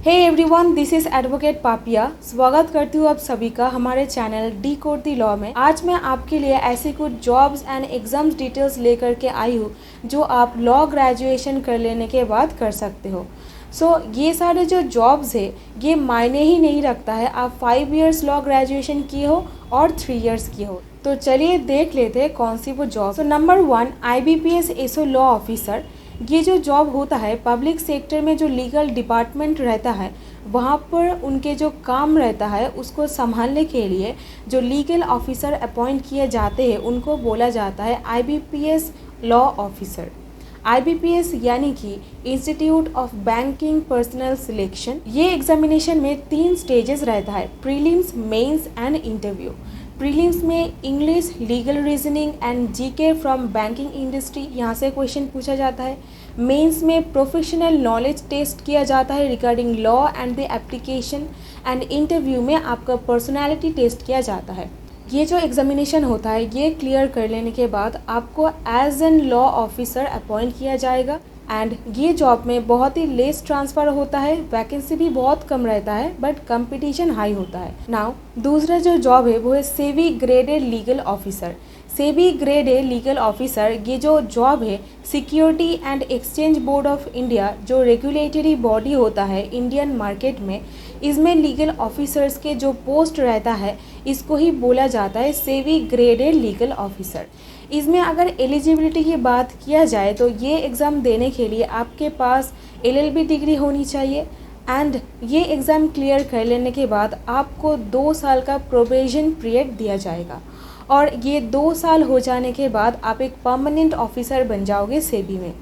Hey everyone, this is advocate Papiya. स्वागत करती हूँ आप सभी का हमारे चैनल डिकोड द लॉ में। आज मैं आपके लिए ऐसे कुछ जॉब्स एंड एग्जाम्स डिटेल्स लेकर के आई हूँ जो आप लॉ ग्रेजुएशन कर लेने के बाद कर सकते हो। ये सारे जो जॉब्स है ये मायने ही नहीं रखता है आप 5 इयर्स लॉ ग्रेजुएशन किए हो और 3 इयर्स किए हो। तो चलिए देख लेते हैं कौन सी वो जॉब। Number 1, IBPS SO law officer. ये जो जॉब होता है पब्लिक सेक्टर में, जो लीगल डिपार्टमेंट रहता है वहाँ पर उनके जो काम रहता है उसको संभालने के लिए जो लीगल ऑफिसर अपॉइंट किए जाते हैं उनको बोला जाता है IBPS लॉ ऑफिसर। IBPS यानी कि institute of banking personnel selection. ये एग्जामिनेशन में 3 स्टेजेस रहता है, prelims, mains and interview. Prelims में English, legal reasoning and GK from banking industry, यहाँ से क्वेश्चन पूछा जाता है। मेंस में प्रोफेशनल नॉलेज टेस्ट किया जाता है regarding law and the application. And interview में आपका पर्सनालिटी टेस्ट किया जाता है। ये जो एग्जामिनेशन होता है ये क्लियर कर लेने के बाद आपको as an law officer appoint किया जाएगा। एंड ये जॉब में बहुत ही लेस ट्रांसफ़र होता है, वैकेंसी भी बहुत कम रहता है, बट कंपटीशन हाई होता है। नाउ दूसरा जो जॉब है वो है SEBI graded legal officer. SEBI grade a legal officer, ये जो जॉब है security and exchange board of India, जो रेगुलेटरी बॉडी होता है इंडियन मार्केट में, इसमें लीगल ऑफिसर्स के जो पोस्ट रहता है इसको ही बोला जाता है सेबी ग्रेडेड लीगल ऑफिसर। इसमें अगर एलिजिबिलिटी की बात किया जाए तो ये एग्ज़ाम देने के लिए आपके पास LLB डिग्री होनी चाहिए। एंड ये एग्ज़ाम क्लियर कर लेने के बाद आपको 2 साल का प्रोबेशन पीरियड दिया जाएगा और ये 2 साल हो जाने के बाद आप एक परमानेंट ऑफिसर बन जाओगे सेबी में।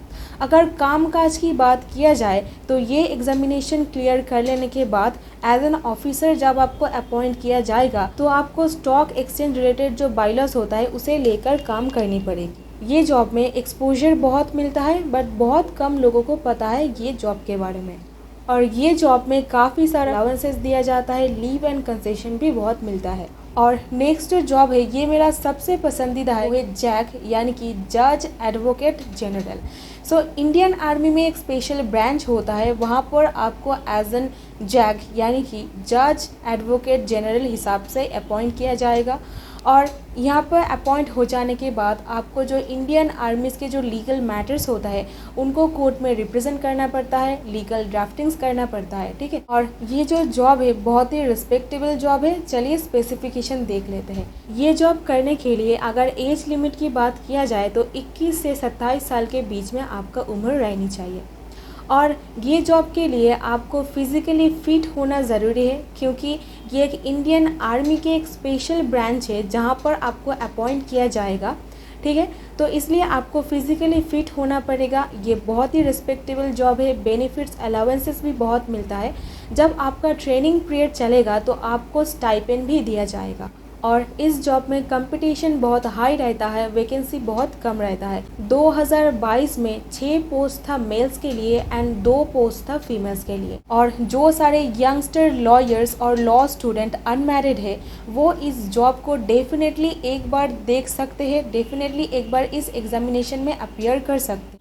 अगर कामकाज की बात किया जाए तो ये एग्जामिनेशन क्लियर कर लेने के बाद एज एन ऑफिसर जब आपको अपॉइंट किया जाएगा तो आपको स्टॉक एक्सचेंज रिलेटेड जो बाइलॉस होता है उसे लेकर काम करनी पड़ेगी। ये जॉब में एक्सपोजर बहुत मिलता है बट बहुत कम लोगों को पता है ये जॉब के बारे में। और ये जॉब में काफ़ी सारा अलाउंसेस दिया जाता है, लीव एंड कंसेशन भी बहुत मिलता है। और नेक्स्ट जो जॉब है ये मेरा सबसे पसंदीदा है, वो है जैक यानी कि जज एडवोकेट जनरल। इंडियन आर्मी में एक स्पेशल ब्रांच होता है, वहाँ पर आपको एज एन जैक यानी कि जज एडवोकेट जनरल हिसाब से अपॉइंट किया जाएगा। और यहाँ पर अपॉइंट हो जाने के बाद आपको जो इंडियन आर्मीज़ के जो लीगल मैटर्स होता है उनको कोर्ट में रिप्रेजेंट करना पड़ता है, लीगल ड्राफ्टिंग्स करना पड़ता है, ठीक है। और ये जो जॉब है बहुत ही रिस्पेक्टेबल जॉब है। चलिए स्पेसिफिकेशन देख लेते हैं। ये जॉब करने के लिए अगर एज लिमिट की बात किया जाए तो 21 से 27 साल के बीच में आपका उम्र रहनी चाहिए। और ये जॉब के लिए आपको फिज़िकली फिट होना ज़रूरी है क्योंकि ये एक इंडियन आर्मी के एक स्पेशल ब्रांच है जहाँ पर आपको अपॉइंट किया जाएगा, ठीक है। तो इसलिए आपको फिज़िकली फिट होना पड़ेगा। ये बहुत ही रिस्पेक्टेबल जॉब है, बेनिफिट्स अलाउंसेस भी बहुत मिलता है। जब आपका ट्रेनिंग पीरियड चलेगा तो आपको स्टाइपेंड भी दिया जाएगा। और इस जॉब में कंपटीशन बहुत हाई रहता है, वैकेंसी बहुत कम रहता है। 2022 में 6 पोस्ट था मेल्स के लिए एंड 2 पोस्ट था फीमेल्स के लिए। और जो सारे यंगस्टर लॉयर्स और लॉ स्टूडेंट अनमैरिड है वो इस जॉब को डेफिनेटली एक बार देख सकते हैं, डेफिनेटली एक बार इस एग्जामिनेशन में अपीयर कर सकते हैं।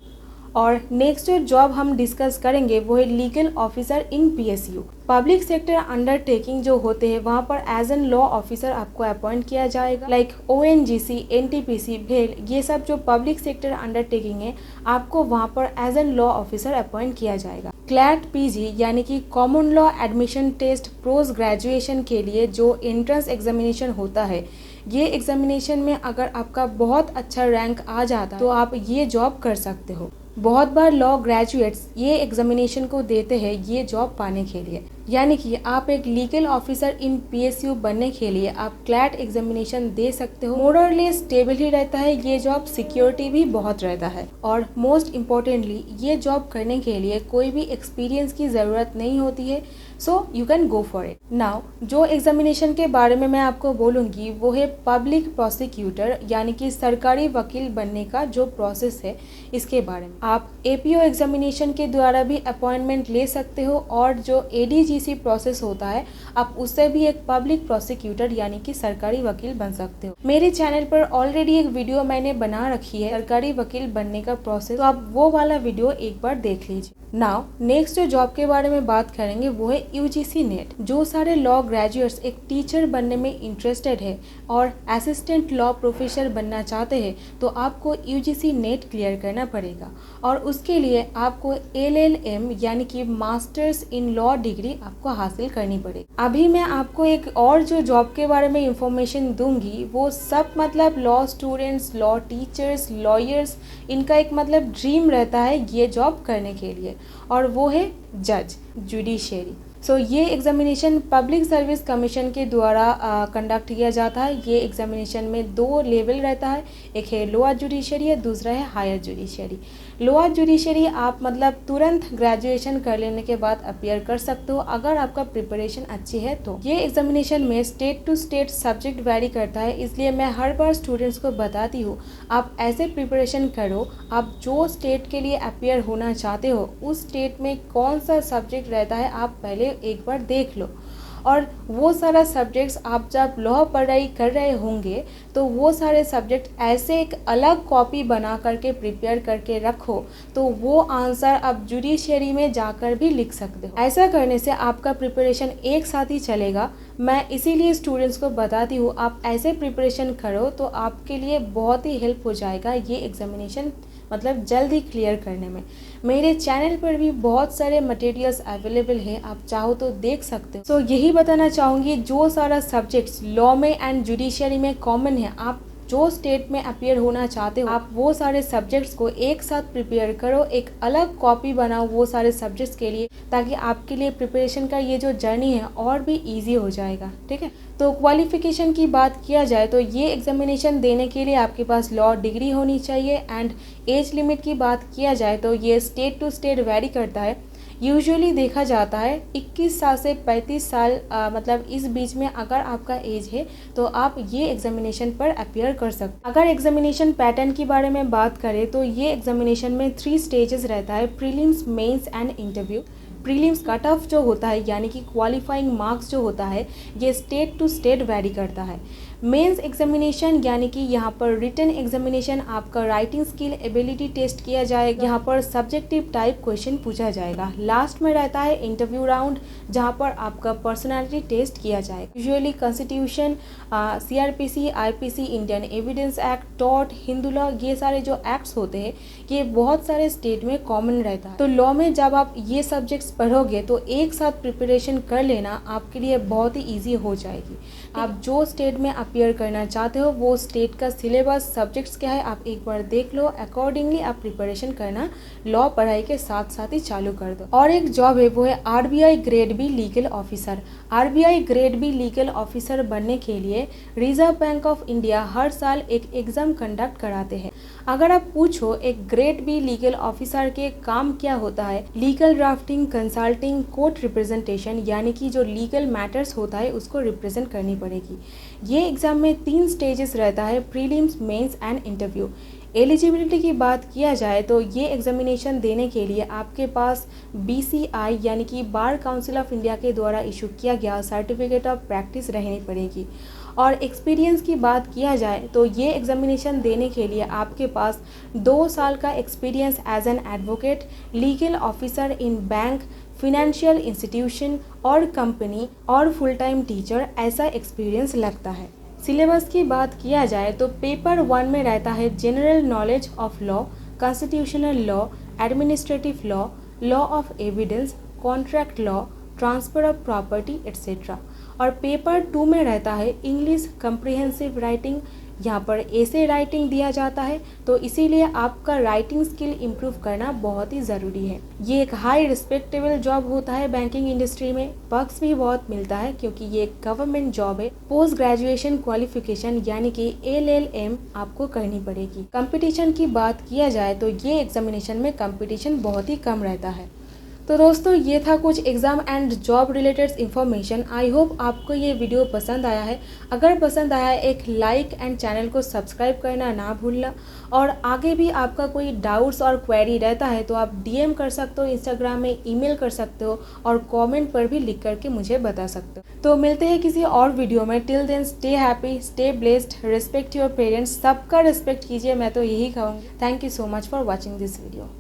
और नेक्स्ट जो जॉब हम डिस्कस करेंगे वो है लीगल ऑफिसर इन PSU। पब्लिक सेक्टर अंडरटेकिंग जो होते हैं वहाँ पर एज एन लॉ ऑफिसर आपको अपॉइंट किया जाएगा। लाइक ONGC, NTPC, भेल, ये सब जो पब्लिक सेक्टर अंडरटेकिंग है आपको वहाँ पर as an law officer appoint किया जाएगा। क्लैट PG यानी कि common law admission test post graduation के लिए जो एंट्रेंस एग्जामिनेशन होता है, ये एग्जामिनेशन में अगर आपका बहुत अच्छा रैंक आ जाता है तो आप ये जॉब कर सकते हो। बहुत बार लॉ ग्रेजुएट्स ये एग्जामिनेशन को देते हैं ये जॉब पाने के लिए। यानी कि आप एक लीगल ऑफिसर इन PSU बनने के लिए आप क्लैट एग्जामिनेशन दे सकते हो। मोर और लेस स्टेबल ही रहता है ये जॉब, सिक्योरिटी भी बहुत रहता है। और मोस्ट इम्पोर्टेंटली ये जॉब करने के लिए कोई भी एक्सपीरियंस की ज़रूरत नहीं होती है, so you can go for it. Now जो एग्जामिनेशन के बारे में मैं आपको बोलूँगी वो है पब्लिक प्रोसिक्यूटर यानी कि सरकारी वकील बनने का जो प्रोसेस है इसके बारे में। आप APO एग्जामिनेशन के द्वारा भी अपॉइंटमेंट ले सकते हो और जो ADGC प्रोसेस होता है आप उससे भी एक पब्लिक प्रोसिक्यूटर यानी कि सरकारी वकील बन सकते हो। मेरे चैनल पर ऑलरेडी एक वीडियो मैंने बना रखी है सरकारी वकील बनने का प्रोसेस, तो आप वो वाला वीडियो एक बार देख लीजिए। नाउ नेक्स्ट जो जॉब के बारे में बात करेंगे वो है यूजीसी नेट। जो सारे लॉ ग्रेजुएट्स एक टीचर बनने में इंटरेस्टेड है और असिस्टेंट लॉ प्रोफेसर बनना चाहते हैं तो आपको यूजीसी नेट क्लियर करना पड़ेगा और उसके लिए आपको LLM यानी कि मास्टर्स इन लॉ डिग्री आपको हासिल करनी पड़ेगी। अभी मैं आपको एक और जो जॉब के बारे में इंफॉर्मेशन दूंगी वो सब मतलब law students, law teachers, lawyers, इनका एक मतलब ड्रीम रहता है ये जॉब करने के लिए, और वो है जज, जुडिशरी। सो ये एग्जामिनेशन पब्लिक सर्विस कमीशन के द्वारा कंडक्ट किया जाता है। ये एग्जामिनेशन में 2 लेवल रहता है, एक है लोअर जुडिशरी है, दूसरा है हायर जुडिशरी। लोअर जुडिशरी आप मतलब तुरंत ग्रेजुएशन कर लेने के बाद अपीयर कर सकते हो अगर आपका प्रिपरेशन अच्छी है तो। ये एग्जामिनेशन में state to state subject vary करता है, इसलिए मैं हर बार स्टूडेंट्स को बताती हूँ आप ऐसे प्रिपरेशन करो, आप जो स्टेट के लिए अपीयर होना चाहते हो उस स्टेट में कौन सा सब्जेक्ट रहता है आप पहले एक बार देख लो, और वो सारा सब्जेक्ट्स आप जब लॉ पढ़ाई कर रहे होंगे तो वो सारे सब्जेक्ट ऐसे एक अलग कॉपी बना करके प्रिपेयर करके रखो तो वो आंसर आप जुडिशरी में जाकर भी लिख सकते हो। ऐसा करने से आपका प्रिपरेशन एक साथ ही चलेगा। मैं इसीलिए स्टूडेंट्स को बताती हूँ आप ऐसे प्रिपरेशन करो तो आपके लिए बहुत ही हेल्प हो जाएगा ये एग्जामिनेशन मतलब जल्द ही क्लियर करने में। मेरे चैनल पर भी बहुत सारे मटेरियल्स अवेलेबल हैं, आप चाहो तो देख सकते हो। तो यही बताना चाहूँगी जो सारा सब्जेक्ट्स लॉ में एंड जुडिशरी में कॉमन है, आप जो स्टेट में अपीयर होना चाहते हो आप वो सारे सब्जेक्ट्स को एक साथ प्रिपेयर करो, एक अलग कॉपी बनाओ वो सारे सब्जेक्ट्स के लिए, ताकि आपके लिए प्रिपरेशन का ये जो जर्नी है और भी इजी हो जाएगा। ठीक है, तो क्वालिफिकेशन की बात किया जाए तो ये एग्जामिनेशन देने के लिए आपके पास लॉ डिग्री होनी चाहिए। एंड एज लिमिट की बात किया जाए तो ये स्टेट टू स्टेट वेरी करता है। यूजुअली देखा जाता है 21 साल से 35 साल मतलब इस बीच में अगर आपका एज है तो आप ये एग्जामिनेशन पर अपीयर कर सकते। अगर एग्जामिनेशन पैटर्न के बारे में बात करें तो ये एग्जामिनेशन में 3 स्टेजेस रहता है, prelims, mains and interview. Prelims cut off जो होता है यानी कि क्वालिफाइंग मार्क्स जो होता है ये स्टेट टू स्टेट वेरी करता है। मेंस एग्जामिनेशन यानी कि यहाँ पर रिटन एग्जामिनेशन, आपका राइटिंग स्किल, एबिलिटी टेस्ट किया जाएगा। यहाँ पर सब्जेक्टिव टाइप क्वेश्चन पूछा जाएगा। लास्ट में रहता है इंटरव्यू राउंड जहाँ पर आपका पर्सनालिटी टेस्ट किया जाएगा। Usually constitution, CRPC, IPC, Indian evidence act, tort, Hindu law, ये सारे जो एक्ट्स होते हैं ये बहुत सारे स्टेट में कॉमन रहता है। तो लॉ में जब आप ये सब्जेक्ट्स पढ़ोगे तो एक साथ प्रिपरेशन कर लेना आपके लिए बहुत ही ईजी हो जाएगी। आप जो स्टेट में अपीयर करना चाहते हो वो स्टेट का सिलेबस, सब्जेक्ट्स क्या है आप एक बार देख लो, अकॉर्डिंगली आप प्रिपरेशन करना लॉ पढ़ाई के साथ साथ ही चालू कर दो। और एक जॉब है वो है RBI grade be legal officer. RBI grade be legal officer बनने के लिए रिजर्व बैंक ऑफ इंडिया हर साल एक एग्जाम कंडक्ट कराते हैं। अगर आप पूछो एक ग्रेड बी लीगल ऑफिसर के काम क्या होता है, legal drafting, consulting, court representation यानी कि जो लीगल मैटर्स होता है उसको रिप्रेजेंट करनी पड़ेगी। ये एग्जाम में 3 स्टेजेस रहता है, prelims, mains and interview. Eligibility की बात किया जाए तो ये एग्जामिनेशन देने के लिए आपके पास BCI यानी कि बार काउंसिल ऑफ इंडिया के द्वारा इशू किया गया सर्टिफिकेट ऑफ प्रैक्टिस रहनी पड़ेगी। और एक्सपीरियंस की बात किया जाए तो ये एग्जामिनेशन देने के लिए आपके पास 2 साल का experience as an advocate, legal officer in bank, financial institution और कंपनी और फुल टाइम टीचर ऐसा एक्सपीरियंस लगता है। सिलेबस की बात किया जाए तो पेपर 1 में रहता है general knowledge of law, constitutional law, administrative law, law of evidence, contract law, transfer of property etcetera. और पेपर 2 में रहता है इंग्लिश कम्प्रिहेंसिव राइटिंग, यहाँ पर ऐसे राइटिंग दिया जाता है तो इसीलिए आपका राइटिंग स्किल इम्प्रूव करना बहुत ही ज़रूरी है। ये एक हाई रिस्पेक्टेबल जॉब होता है बैंकिंग इंडस्ट्री में, पर्क्स भी बहुत मिलता है क्योंकि ये एक गवर्नमेंट जॉब है। पोस्ट ग्रेजुएशन क्वालिफिकेशन यानी कि LLM आपको करनी पड़ेगी। कंपटीशन की बात किया जाए तो ये एग्जामिनेशन में कंपटीशन बहुत ही कम रहता है। तो दोस्तों ये था कुछ exam and job related information. I hope आपको ये वीडियो पसंद आया है। अगर पसंद आया है एक लाइक एंड चैनल को सब्सक्राइब करना ना भूलना। और आगे भी आपका कोई डाउट्स और क्वेरी रहता है तो आप DM कर सकते हो, इंस्टाग्राम में ईमेल कर सकते हो और कमेंट पर भी लिख करके मुझे बता सकते हो। तो मिलते हैं किसी और वीडियो में। Till then stay happy, stay blessed, respect your parents. सबका रिस्पेक्ट कीजिए, मैं तो यही कहूँगी। Thank you so much for watching this video.